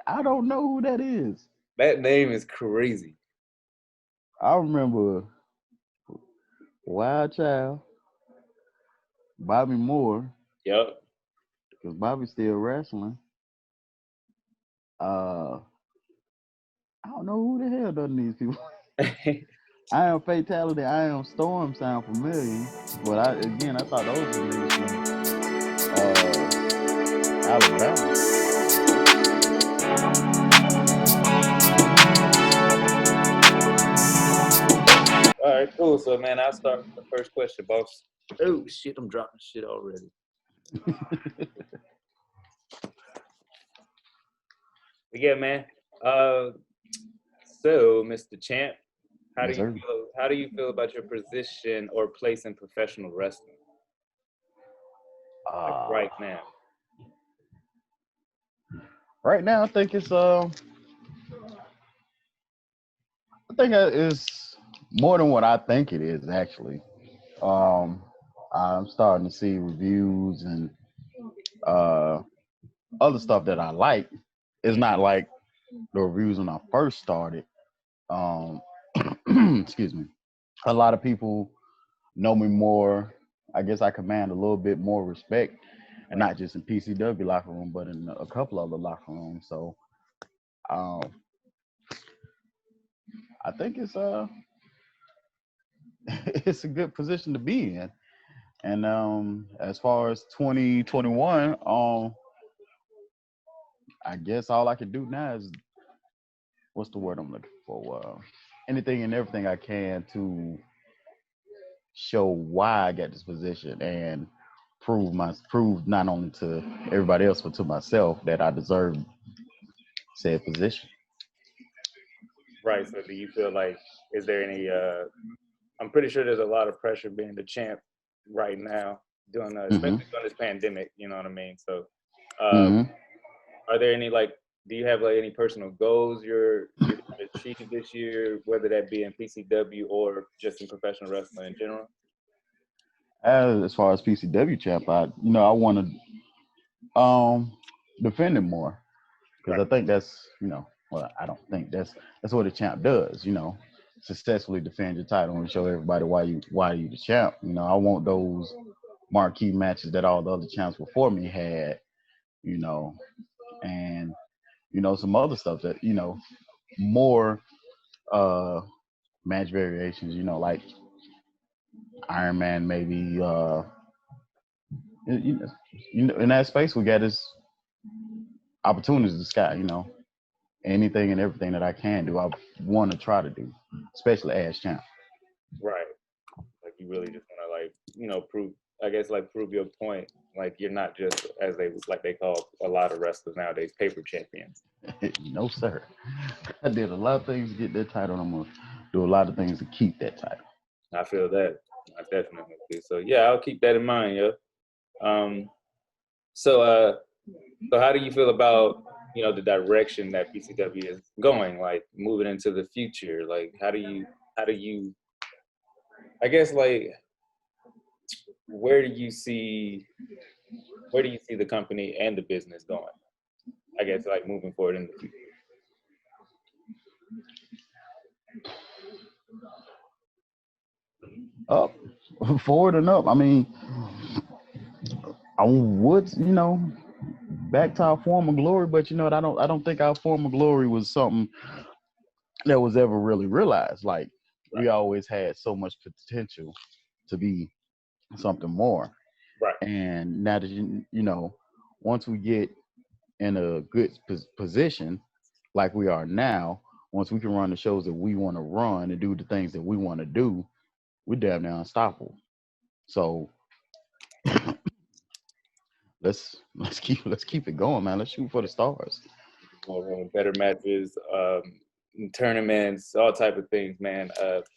I don't know who that is. That name is crazy. I remember Wild Child, Bobby Moore, Yup. because Bobby's still wrestling. Uh, I don't know who the hell done these people. I Am Fatality, I Am Storm sound familiar, but I thought those were niggas from Alabama. All right, cool. So, man, I'll start with the first question, boss. Oh, shit, I'm dropping shit already. But yeah, man. Uh, so, Mr. Champ, how do Yes, you sir. feel? How do you feel about your position or place in professional wrestling, like Uh, right now? right now, I think it's more than what I think it is actually. Um, I'm starting to see reviews and uh, other stuff that I like. It's not like the reviews when I first started. Um, excuse me. A lot of people know me more. I guess I command a little bit more respect, and Right. not just in PCW locker room, but in a couple other locker rooms. So um, I think it's it's a good position to be in. And as far as 2021, I guess all I can do now is what's the word I'm looking for? Anything and everything I can to show why I got this position and prove not only to everybody else but to myself that I deserve said position. Right. So, do you feel like is there any? I'm pretty sure there's a lot of pressure being the champ right now, doing Hmm. especially during this pandemic. You know what I mean? So, uh, Hmm. are there any like? Do you have like any personal goals you're trying to achieve this year, whether that be in PCW or just in professional wrestling in general? As far as PCW champ, I want to defend it more because Right. I think well, I don't think that's what a champ does. Successfully defend your title and show everybody why you the champ. I want those marquee matches that all the other champs before me had. You know, and some other stuff that more uh match variations. Like Iron Man maybe. You know, in that space we got this opportunity to sky. Anything and everything that I can do, I want to try to do, especially as champ. Right. Like you really just want to like prove. I guess like prove your point. Like you're not just as they call a lot of wrestlers nowadays paper champions. No, sir. I did a lot of things to get that title. I'm gonna do a lot of things to keep that title. I feel that. I definitely do. So yeah, I'll keep that in mind, yeah. Um, so so how do you feel about the direction that PCW is going, like moving into the future? Like how do you I guess like where do you see where do you see the company and the business going? I guess like moving forward in the future. Up, forward and up. I mean, I would, back to our former glory, but you know what? I don't think our former glory was something that was ever really realized. Like we Right. always had so much potential to be something more. Right. And now that once we get in a good position like we are now, once we can run the shows that we want to run and do the things that we want to do, we're damn near unstoppable. So let's keep it going, man. Let's shoot for the stars. More room, better matches, tournaments, all type of things, man.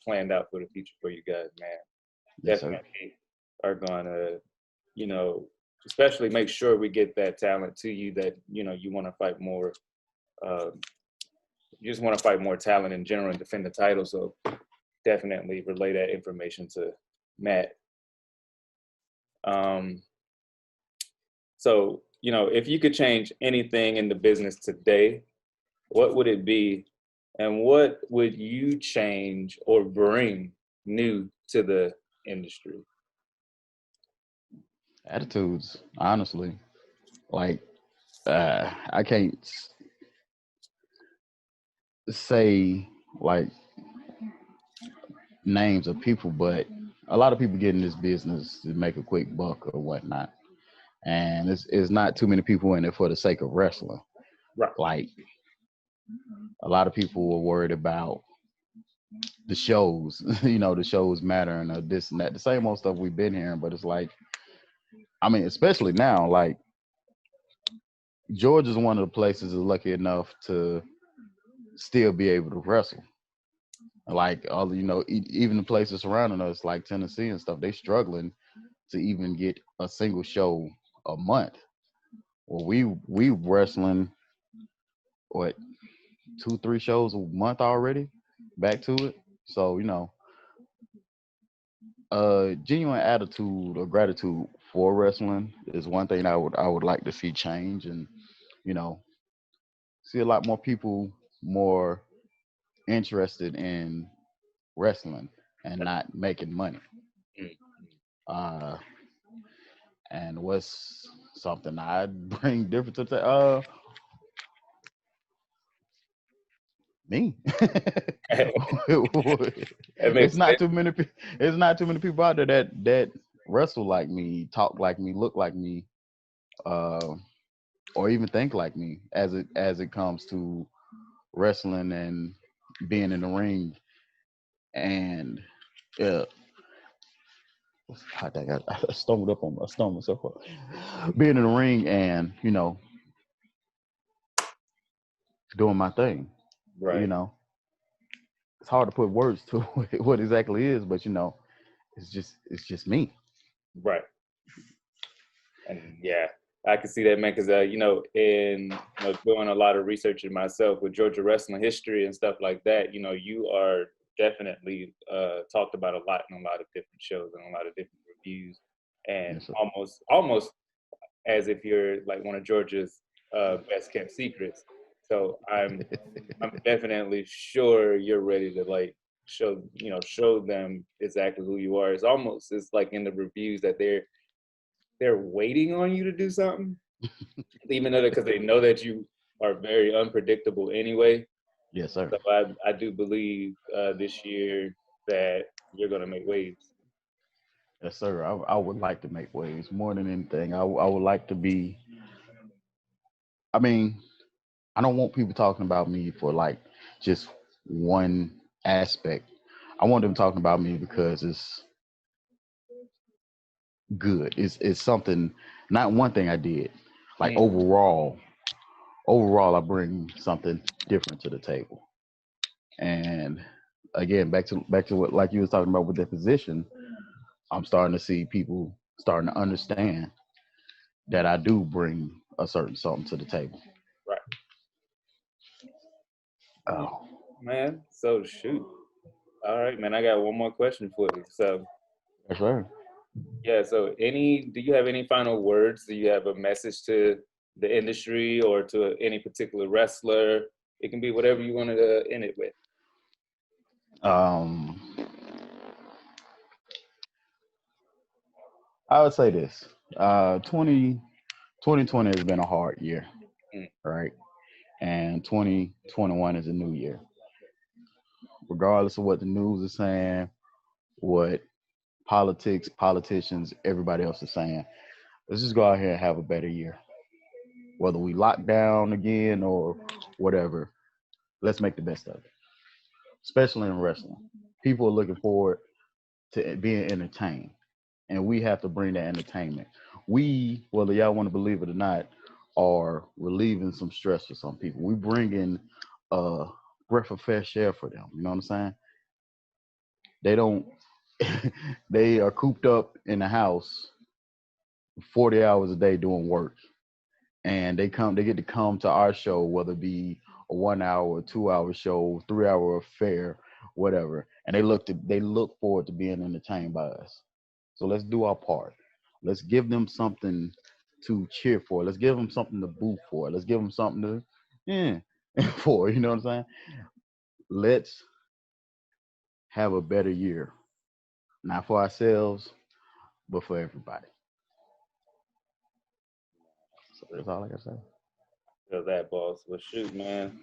Planned out for the future for you guys, man. Yes, sir. Definitely are gonna, you know, especially make sure we get that talent to you that you want to fight more. Uh, you just want to fight more talent in general and defend the title. So definitely relay that information to Matt. Um, so if you could change anything in the business today, what would it be, and what would you change or bring new to the industry? Attitudes, honestly. Like, I can't say like names of people, but a lot of people get in this business to make a quick buck or whatnot. And it's not too many people in it for the sake of wrestling. Right. Like, a lot of people were worried about the shows, the shows matter and this and that. The same old stuff we've been hearing, but it's like, I mean, especially now, like, Georgia's one of the places that's lucky enough to still be able to wrestle. Like, all even the places surrounding us, like Tennessee and stuff, they struggling to even get a single show a month. Well, we wrestling what 2-3 shows a month already, back to it. So genuine attitude or gratitude for wrestling is one thing I would like to see change, and you know see a lot more people more interested in wrestling and not making money. Mm. Uh, and what's something I'd bring different to me. That it's makes not sense. too many. It's not too many people out there that wrestle like me, talk like me, look like me, uh, or even think like me. As it comes to wrestling and being in the ring, and yeah, I think I stumbled up on I stumbled myself up. Being in the ring and doing my thing. You Right. know, it's hard to put words to what exactly is, but it's just me. Right. And yeah, I can see that, man, because in doing a lot of research in myself with Georgia wrestling history and stuff like that, you are definitely talked about a lot in a lot of different shows and a lot of different reviews, and Yes, sir. almost as if you're like one of Georgia's best kept secrets. So I'm definitely sure you're ready to like show them exactly who you are. It's like in the reviews that they're waiting on you to do something, even though because they know that you are very unpredictable anyway. Yes, sir. So I do believe this year that you're gonna make waves. Yes, sir. I would like to make waves more than anything. I would like to be. I mean, I don't want people talking about me for like just one aspect. I want them talking about me because it's good. It's something, not one thing I did. Like, Mm. overall, I bring something different to the table. And again, back to what, like you was talking about with that position, I'm starting to see people starting to understand that I do bring a certain something to the table. Right. Oh, Man, so shoot. All right, man. I got one more question for you. So that's right. yeah, so do you have any final words? Do you have a message to the industry or to any particular wrestler? It can be whatever you wanted to end it with. Um, I would say this. 2020 has been a hard year, Mm. right? And 2021 is a new year. Regardless of what the news is saying, what politicians, everybody else is saying, let's just go out here and have a better year. Whether we lock down again or whatever, let's make the best of it. Especially in wrestling, people are looking forward to being entertained, and we have to bring that entertainment. We, whether y'all want to believe it or not, are relieving some stress for some people. We bring in a breath of fresh air for them. You know what I'm saying? They don't. They are cooped up in the house 40 hours a day doing work, and they get to come to our show, whether it be a 1 hour, 2 hour show, 3 hour affair, whatever, and they look forward to being entertained by us. So let's do our part. Let's give them something to cheer for. Let's give them something to boo for. Let's give them something to, yeah. for. You know what I'm saying? Let's have a better year, not for ourselves, but for everybody. So that's all I gotta say. Feel that, boss. Well, shoot, man.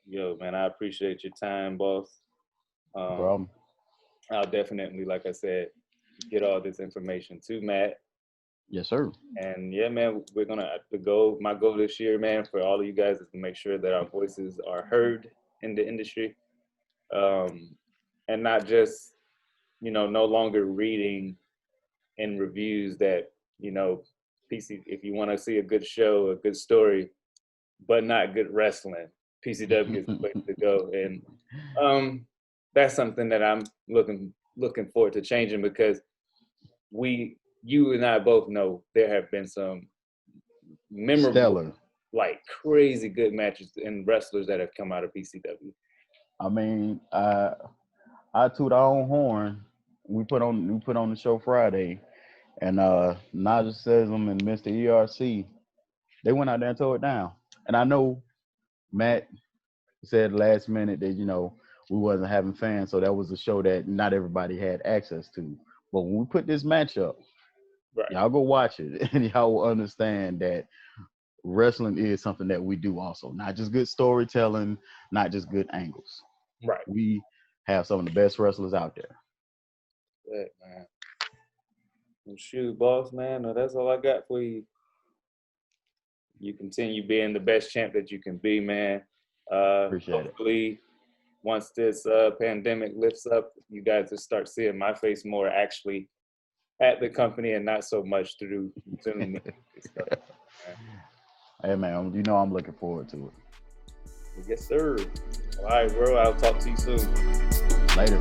Yo, man, I appreciate your time, boss. No Um, problem. I'll definitely, like I said, get all this information to Matt. Yes, sir. And yeah, man, we're gonna my goal this year, man, for all of you guys is to make sure that our voices are heard in the industry, and not just, no longer reading in reviews that, PC. If you want to see a good show, a good story, but not good wrestling, PCW is the place to go. And that's something that I'm looking forward to changing, because you and I both know there have been some memorable, Stellar. like crazy good matches and wrestlers that have come out of PCW. I mean, I toot our own horn. We put on the show Friday, and Najasism and Mr. ERC, they went out there and tore it down. And I know Matt said last minute that we wasn't having fans, so that was a show that not everybody had access to. But when we put this match up, Right. y'all go watch it, and y'all will understand that wrestling is something that we do also. Not just good storytelling, not just good angles. Right. We have some of the best wrestlers out there. Good, man. Well, shoot, boss, man. That's all I got for you. You continue being the best champ that you can be, man. Appreciate hopefully, once this pandemic lifts up, you guys will start seeing my face more actually at the company and not so much through Zoom and stuff. Hey, man, I'm looking forward to it. Yes, sir. All right, bro. I'll talk to you soon. Later.